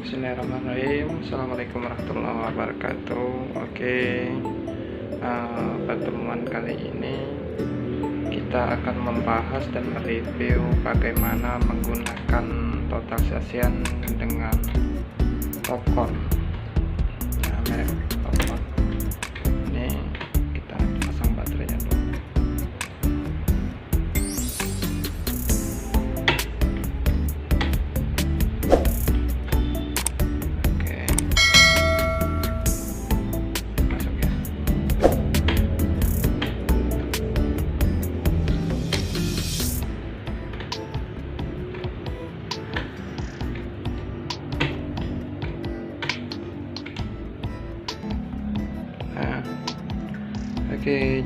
Bismillahirrahmanirrahim. Assalamualaikum warahmatullahi wabarakatuh. Pertemuan kali ini kita akan membahas dan mereview bagaimana menggunakan total session dengan Topcon. Nah, merek Topcon ini kita pasang baterainya dulu.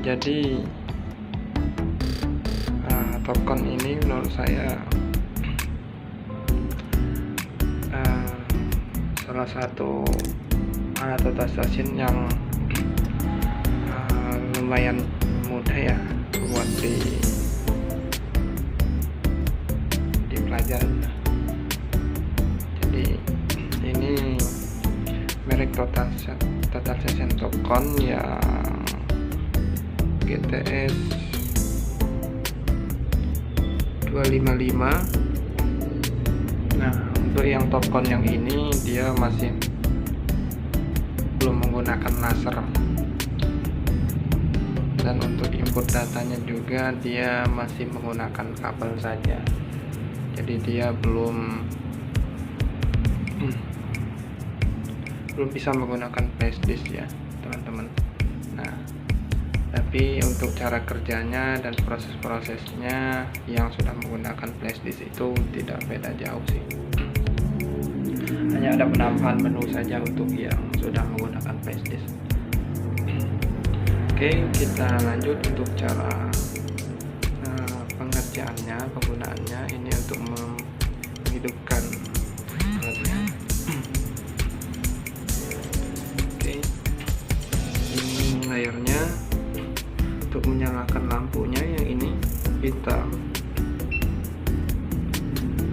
Jadi Topcon ini menurut saya salah satu alat total session yang lumayan mudah ya buat dipelajari. Jadi ini merek total session Topcon ya, GTS 255. Nah, untuk yang Topcon yang ini dia masih belum menggunakan laser, dan untuk input datanya juga dia masih menggunakan kabel saja. Jadi dia belum bisa menggunakan flash disk ya teman-teman. Nah, tapi untuk cara kerjanya dan proses-prosesnya yang sudah menggunakan flash disk itu tidak beda jauh sih. Hanya ada penambahan menu saja untuk yang sudah menggunakan flash disk. Oke, kita lanjut untuk cara pengerjaannya, penggunaannya. Ini untuk menghidupkan alatnya. Oke, ini layarnya. Untuk menyalakan lampunya yang ini hitam,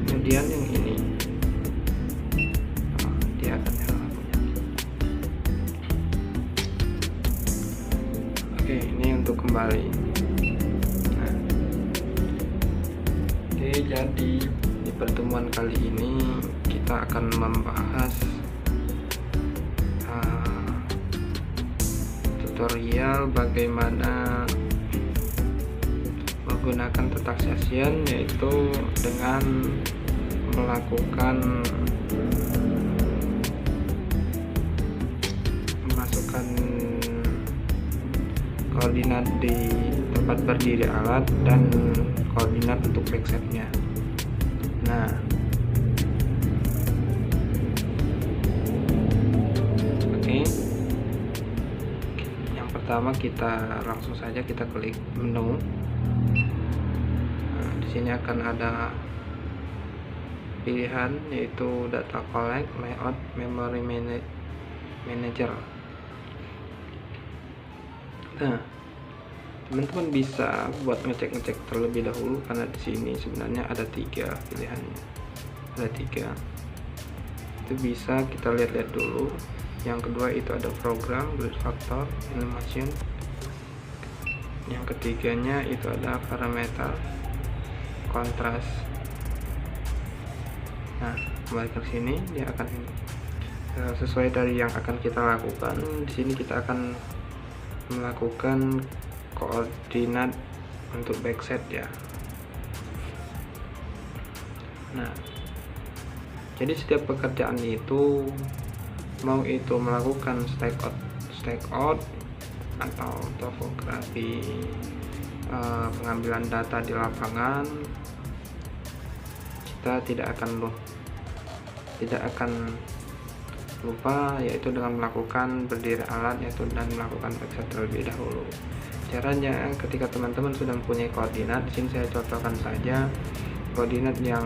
kemudian yang ini dia akan nyala lampunya. Oke, ini untuk kembali. Nah, jadi di pertemuan kali ini kita akan membahas tutorial bagaimana menggunakan total session, yaitu dengan memasukkan koordinat di tempat berdiri alat dan koordinat untuk backsetnya. Nah, pertama kita langsung saja kita klik menu. Nah, di sini akan ada pilihan yaitu data collect, layout, memory manager. Nah, teman-teman bisa buat ngecek terlebih dahulu karena di sini sebenarnya ada 3 pilihannya. Ada 3. Itu bisa kita lihat-lihat dulu. Yang kedua itu ada program, grid factor, animation. Yang ketiganya itu ada parameter, kontras. Nah, kembali ke sini dia akan sesuai dari yang akan kita lakukan. Di sini kita akan melakukan koordinat untuk backset ya. Nah, jadi setiap pekerjaan itu, mau itu melakukan stack out atau topografi, pengambilan data di lapangan, kita tidak akan lupa yaitu dengan melakukan berdiri alat yaitu dan melakukan backset terlebih dahulu. Caranya, ketika teman-teman sudah mempunyai koordinat, di sini saya contohkan saja koordinat yang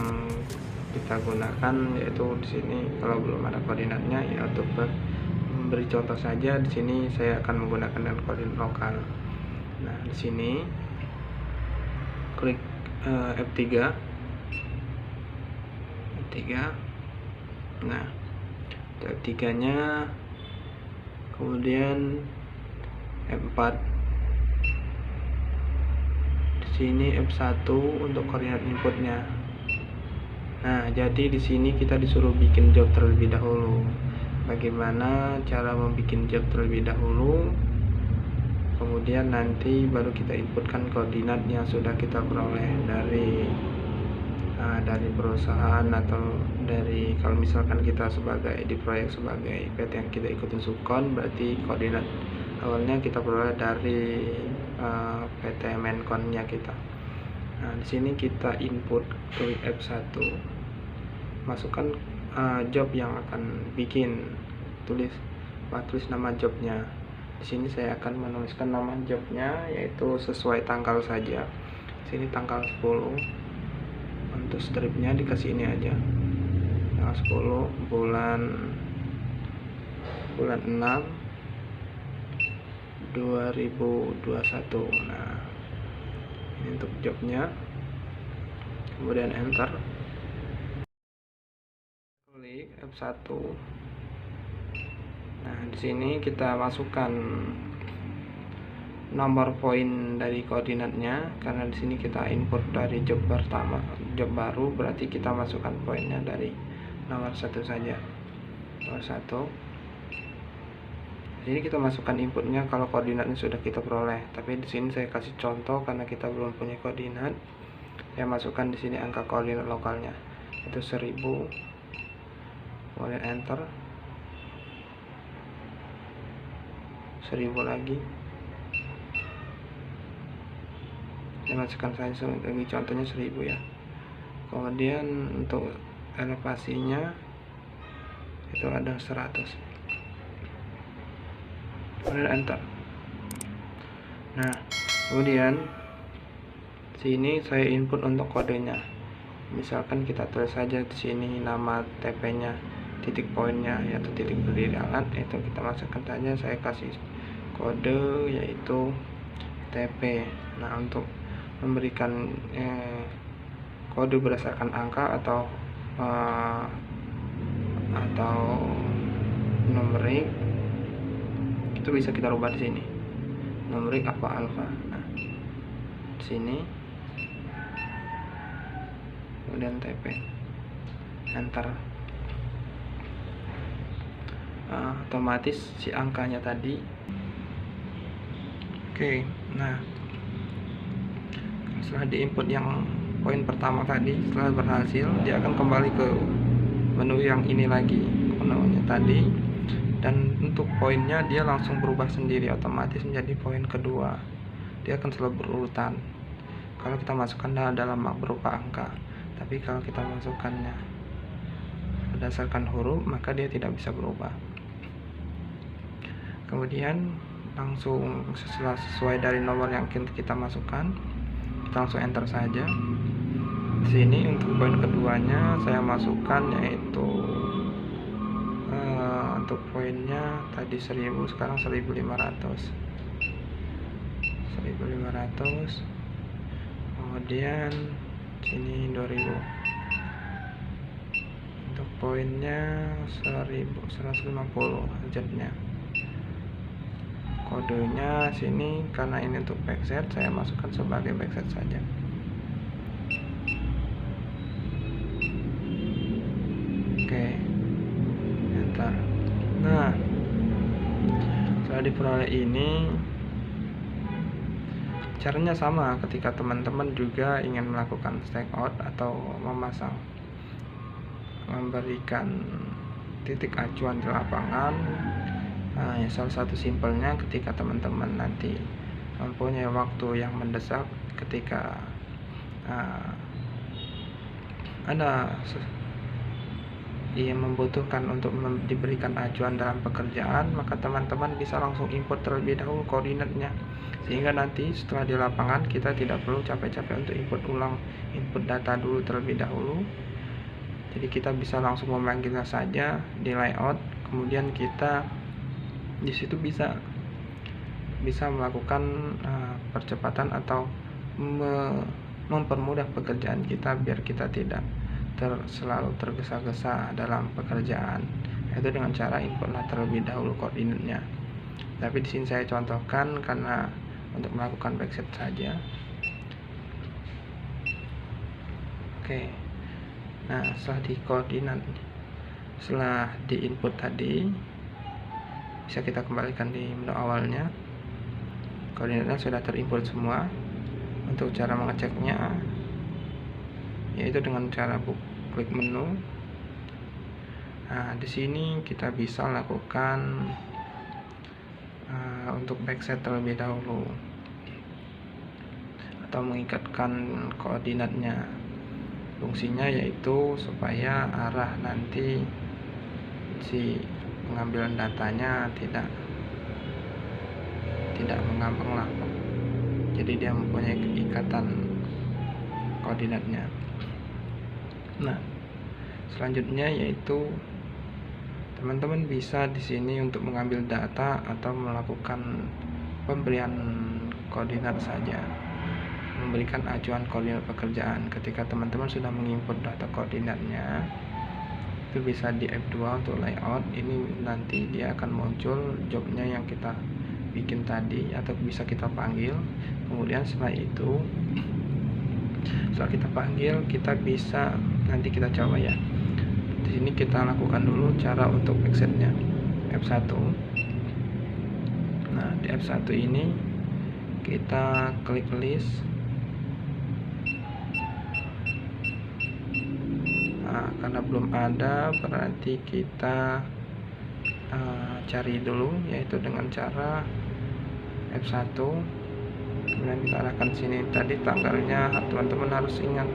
kita gunakan, yaitu di sini kalau belum ada koordinatnya ya untuk memberi contoh saja. Di sini saya akan menggunakan dengan koordinat lokal. Nah, di sini klik F3. Nah, Untuk F3 nya, kemudian F4, di sini F1 untuk koordinat inputnya. Nah, jadi di sini kita disuruh bikin job terlebih dahulu. Bagaimana cara membuat job terlebih dahulu? Kemudian nanti baru kita inputkan koordinat yang sudah kita peroleh dari perusahaan, atau dari, kalau misalkan kita sebagai di proyek sebagai PT yang kita ikutin subkon, berarti koordinat awalnya kita peroleh dari PT Menkonnya kita. Nah, di sini kita input klik F1, masukkan job yang akan bikin, tulis nama jobnya. Di sini saya akan menuliskan nama jobnya, yaitu sesuai tanggal saja. Di sini tanggal 10. Untuk stripnya dikasih ini aja, tanggal 10 bulan 6 2021. Nah, ini untuk jobnya, kemudian enter, klik F1. Nah, di sini kita masukkan nomor poin dari koordinatnya, karena di sini kita input dari job baru, berarti kita masukkan poinnya dari nomor 1 saja, nomor 1. Jadi kita masukkan inputnya kalau koordinatnya sudah kita peroleh. Tapi di sini saya kasih contoh karena kita belum punya koordinat. Saya masukkan di sini angka koordinat lokalnya, itu 1000, kemudian enter, 1000 lagi. Saya masukkan saja lagi contohnya 1000 ya. Kemudian untuk elevasinya itu ada 100, kemudian enter. Nah, kemudian sini saya input untuk kodenya. Misalkan kita tulis saja di sini nama TP-nya, titik poinnya, yaitu titik berdiri alat, itu kita masukkan saja. Saya kasih kode yaitu TP. Nah, untuk memberikan kode berdasarkan angka atau numerik, itu bisa kita rubah di sini, numerik apa alfa. Nah, di sini, kemudian TP, enter. Otomatis si angkanya tadi. Oke, nah setelah diinput yang poin pertama tadi, setelah berhasil, dia akan kembali ke menu yang ini lagi, menunya tadi, dan untuk poinnya dia langsung berubah sendiri otomatis menjadi poin kedua. Dia akan selalu berurutan kalau kita masukkan dalam berupa angka. Tapi kalau kita masukkannya berdasarkan huruf, maka dia tidak bisa berubah. Kemudian langsung sesuai dari nomor yang kita masukkan, kita langsung enter saja. Di sini untuk poin keduanya saya masukkan, yaitu untuk poinnya tadi 1000, sekarang 1500, kemudian sini 2000. Untuk poinnya 150 jobnya. Kodenya sini, karena ini untuk backset, saya masukkan sebagai backset saja. Oke, enter. Nah, setelah diperoleh ini, caranya sama ketika teman-teman juga ingin melakukan stack out atau memberikan titik acuan di lapangan. Nah, salah satu simpelnya, ketika teman-teman nanti mempunyai waktu yang mendesak, ketika ada yang membutuhkan untuk diberikan acuan dalam pekerjaan, maka teman-teman bisa langsung import terlebih dahulu koordinatnya, sehingga nanti setelah di lapangan kita tidak perlu capek-capek untuk input data dulu terlebih dahulu. Jadi kita bisa langsung memanggilnya saja di layout, kemudian kita di situ bisa melakukan percepatan atau mempermudah pekerjaan kita, biar kita tidak selalu tergesa-gesa dalam pekerjaan. yaitu dengan cara inputlah terlebih dahulu koordinatnya. Tapi di sini saya contohkan karena untuk melakukan backset saja. Oke. Nah, setelah di input tadi, bisa kita kembalikan di menu awalnya. Koordinatnya sudah terinput semua. Untuk cara mengeceknya yaitu dengan cara klik menu. Nah, di sini kita bisa lakukan untuk backset terlebih dahulu atau mengikatkan koordinatnya. Fungsinya yaitu supaya arah nanti si pengambilan datanya tidak mengambang lah. Jadi dia mempunyai ikatan koordinatnya. Nah, selanjutnya yaitu teman-teman bisa di sini untuk mengambil data atau melakukan pemberian koordinat saja, memberikan acuan koordinat pekerjaan. Ketika teman-teman sudah menginput data koordinatnya, itu bisa di F2 untuk layout. Ini nanti dia akan muncul jobnya yang kita bikin tadi, atau bisa kita panggil. Kemudian setelah kita panggil, kita bisa nanti kita coba ya. Di sini kita lakukan dulu cara untuk backsetnya. F1. Nah, di F1 ini kita klik list. Nah, karena belum ada, berarti kita cari dulu, yaitu dengan cara F1. Kemudian kita arahkan sini. Tadi tanggalnya teman-teman harus ingat,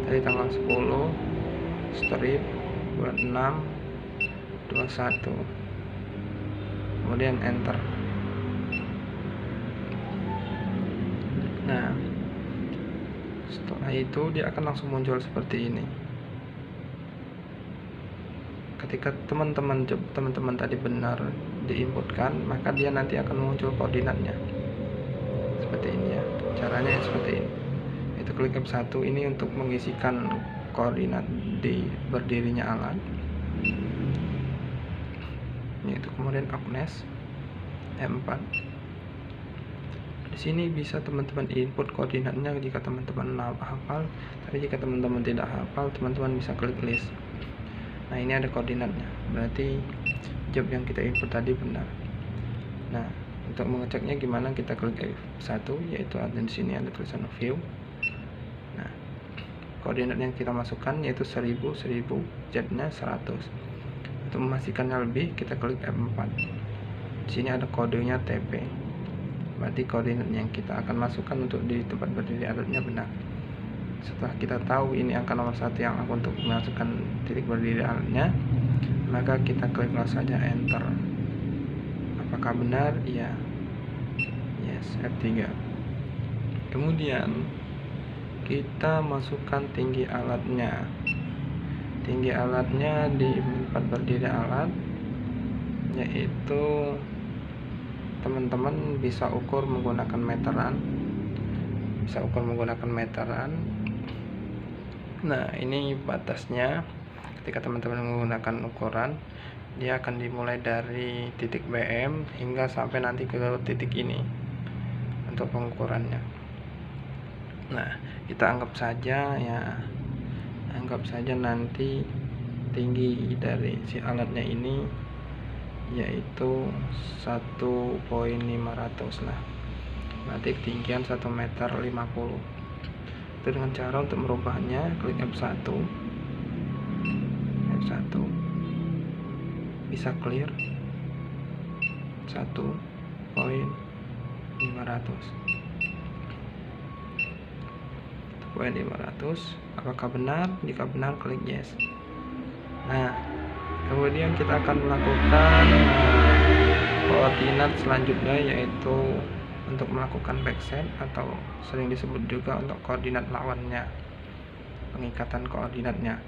tadi tanggal 10 strip 26 21, kemudian enter. Nah, setelah itu dia akan langsung muncul seperti ini. Ketika teman-teman tadi benar diinputkan, maka dia nanti akan muncul koordinatnya seperti ini ya. Caranya seperti ini. Itu klik F1 ini untuk mengisikan koordinat di berdirinya alat. Yaitu kemudian Agnes M4. Di sini bisa teman-teman input koordinatnya jika teman-teman hafal, tapi jika teman-teman tidak hafal, teman-teman bisa klik list. Nah, ini ada koordinatnya, berarti job yang kita input tadi benar. Nah, untuk mengeceknya gimana, kita klik F1, yaitu ada di sini ada tulisan view. Nah, koordinat yang kita masukkan yaitu 1000, Z-nya 100. Untuk memastikannya lebih, kita klik F4. Di sini ada kodenya TP. Berarti koordinat yang kita akan masukkan untuk di tempat berdiri alatnya benar. Setelah kita tahu ini angka nomor 1 yang untuk memasukkan titik berdiri alatnya, maka kita kliklah saja enter. Apakah benar? Iya. Yes, F3. Kemudian kita masukkan tinggi alatnya. Tinggi alatnya di tempat berdiri alat, yaitu teman-teman bisa ukur menggunakan meteran. Nah, ini batasnya. Ketika teman-teman menggunakan ukuran, dia akan dimulai dari titik BM hingga sampai nanti ke titik ini untuk pengukurannya. Nah, kita anggap saja nanti tinggi dari si alatnya ini yaitu 1.500 lah. Berarti ketinggian 1,50 meter. Itu dengan cara untuk merubahnya, klik F1, bisa clear 1.500. Apakah benar? Jika benar, klik yes. Nah, kemudian kita akan melakukan koordinat selanjutnya, yaitu untuk melakukan backset atau sering disebut juga untuk koordinat lawannya, pengikatan koordinatnya.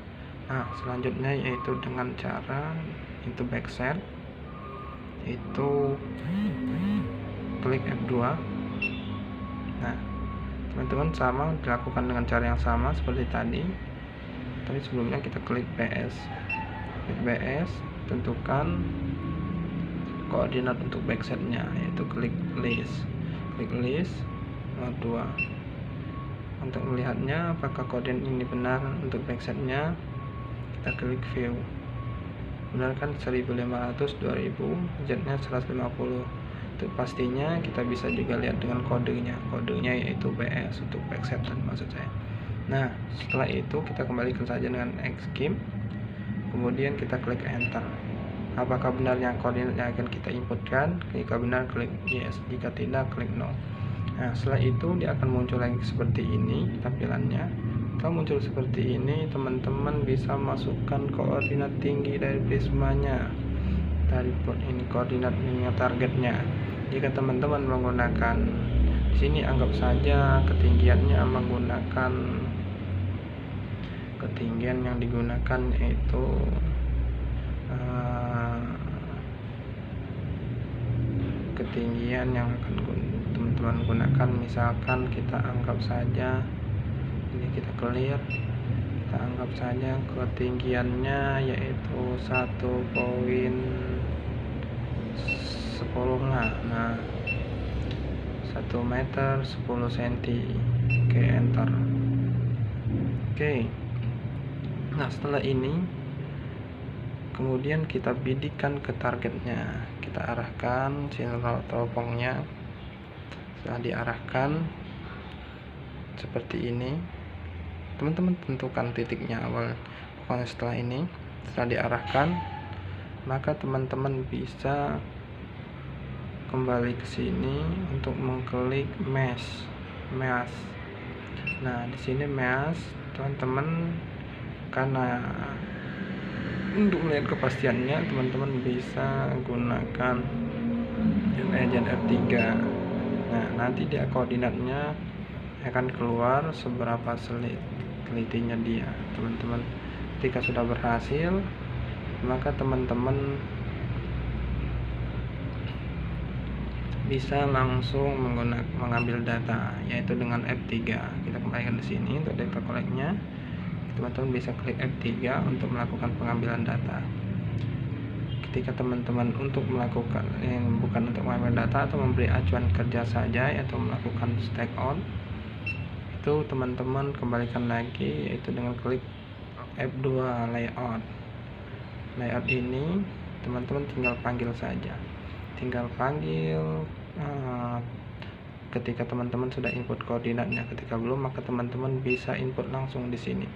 Nah, selanjutnya yaitu dengan cara itu backset, itu klik F2. Nah, teman-teman sama dilakukan dengan cara yang sama seperti tadi. Tapi sebelumnya kita klik BS, itu tentukan koordinat untuk backsetnya, yaitu klik list mode 2. Untuk melihatnya apakah koordinat ini benar untuk backsetnya, kita klik view. Benar kan 1500, 2000, z-nya 150. Untuk pastinya kita bisa juga lihat dengan kodenya yaitu BS untuk backset maksud saya. Nah, setelah itu kita kembalikan saja dengan Xgame, kemudian kita klik enter. Apakah benar yang koordinat yang akan kita inputkan? Jika benar klik yes, jika tidak klik no. Nah, setelah itu dia akan muncul lagi seperti ini tampilannya. Kalau muncul seperti ini, teman-teman bisa masukkan koordinat tinggi dari prismanya, dari ini koordinatnya, targetnya. Jika teman-teman menggunakan di sini, anggap saja ketinggiannya menggunakan ketinggian yang digunakan yaitu ketinggian yang akan teman-teman gunakan, misalkan kita anggap saja ini, kita clear, kita anggap saja ketinggiannya yaitu 1,10. Nah 1 meter 10 cm. Oke, enter. Oke, nah setelah ini kemudian kita bidikan ke targetnya, kita arahkan sinyal teropongnya. Setelah diarahkan seperti ini, teman-teman tentukan titiknya awal. Pokoknya setelah ini, setelah diarahkan, maka teman-teman bisa kembali ke sini untuk mengklik mesh. Nah, di sini mesh, teman-teman, karena untuk melihat kepastiannya, teman-teman bisa gunakan agent F3. Nah, nanti dia koordinatnya akan keluar seberapa telitinya dia, teman-teman. Ketika sudah berhasil, maka teman-teman bisa langsung mengambil data, yaitu dengan F3. Kita kembalikan di sini untuk data collect-nya. Teman-teman bisa klik F3 untuk melakukan pengambilan data. Ketika teman-teman untuk melakukan bukan untuk mengambil data atau memberi acuan kerja saja, yaitu melakukan stack on, itu teman-teman kembalikan lagi yaitu dengan klik F2 layout. Layout ini teman-teman tinggal panggil saja, ketika teman-teman sudah input koordinatnya. Ketika belum, maka teman-teman bisa input langsung di sini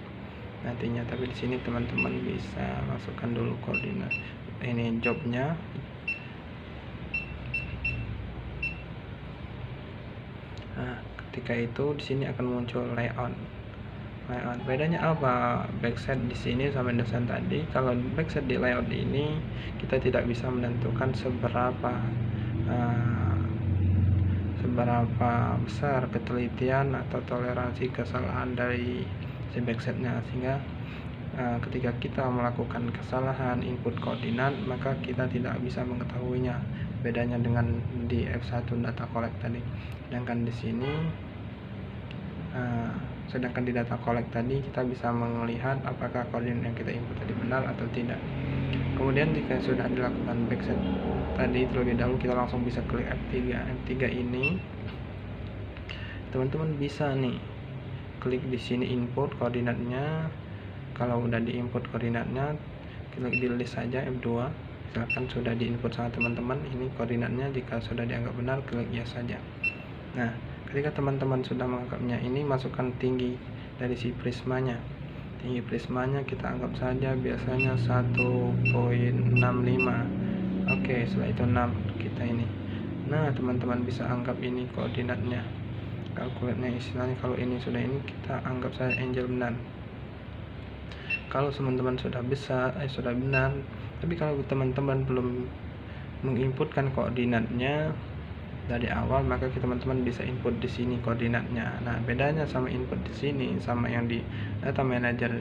nantinya. Tapi di sini teman-teman bisa masukkan dulu koordinat ini jobnya. Nah, ketika itu di sini akan muncul layout. Bedanya apa backset di sini sama desain tadi? Kalau backset di layout ini kita tidak bisa menentukan seberapa besar ketelitian atau toleransi kesalahan dari si backsetnya, sehingga ketika kita melakukan kesalahan input koordinat, maka kita tidak bisa mengetahuinya. Bedanya dengan di F1 data collect tadi. Sedangkan di data collect tadi kita bisa melihat apakah koordinat yang kita input tadi benar atau tidak. Kemudian jika sudah dilakukan backset tadi terlebih dahulu, kita langsung bisa klik F3. F3 ini teman-teman bisa nih klik di sini input koordinatnya. Kalau udah diinput koordinatnya, klik di list saja F2. Misalkan sudah diinput sama teman-teman ini koordinatnya, jika sudah dianggap benar klik yes saja. Nah, ketika teman-teman sudah menganggapnya ini, masukkan tinggi dari si prismanya. Tinggi prismanya kita anggap saja biasanya 1,65. Oke, setelah itu 6 kita ini. Nah, teman-teman bisa anggap ini koordinatnya. Kalkulatnya istilahnya, kalau ini sudah ini kita anggap saja angel benar. Kalau teman-teman sudah benar, tapi kalau teman-teman belum menginputkan koordinatnya dari awal, maka teman-teman bisa input di sini koordinatnya. Nah, bedanya sama input di sini sama yang di data manager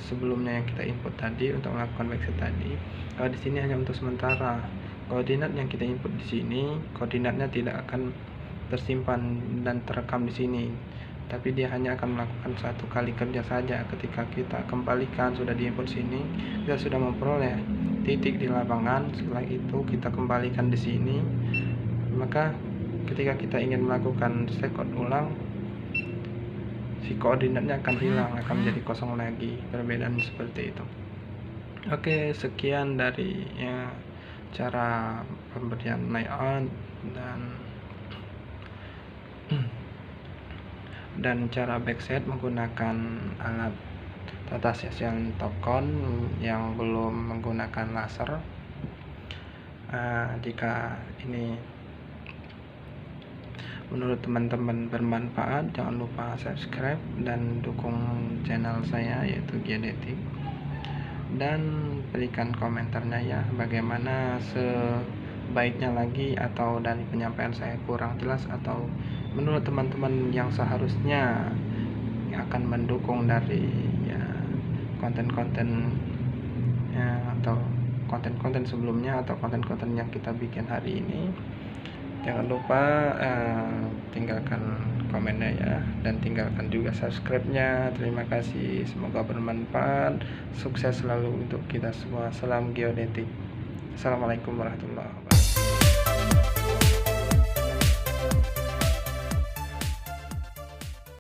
sebelumnya yang kita input tadi untuk melakukan backset tadi. Kalau di sini hanya untuk sementara, koordinat yang kita input di sini koordinatnya tidak akan tersimpan dan terekam di sini. tapi dia hanya akan melakukan satu kali kerja saja. Ketika kita kembalikan sudah di input sini, kita sudah memperoleh titik di lapangan. Setelah itu kita kembalikan di sini, maka ketika kita ingin melakukan record ulang, si koordinatnya akan hilang, akan menjadi kosong lagi. Perbedaan seperti itu. Oke, sekian dari cara pemberian layout dan cara backset menggunakan alat tata sesian Topcon yang belum menggunakan laser. Jika ini menurut teman-teman bermanfaat, jangan lupa subscribe dan dukung channel saya yaitu Geodetik, dan berikan komentarnya ya, bagaimana sebaiknya lagi, atau dari penyampaian saya kurang jelas, atau menurut teman-teman yang seharusnya akan mendukung dari konten-konten atau konten-konten sebelumnya atau konten-konten yang kita bikin hari ini. Jangan lupa tinggalkan komennya ya, dan tinggalkan juga subscribe-nya. Terima kasih, semoga bermanfaat. Sukses selalu untuk kita semua. Salam geodetik. Assalamualaikum warahmatullahi wabarakatuh.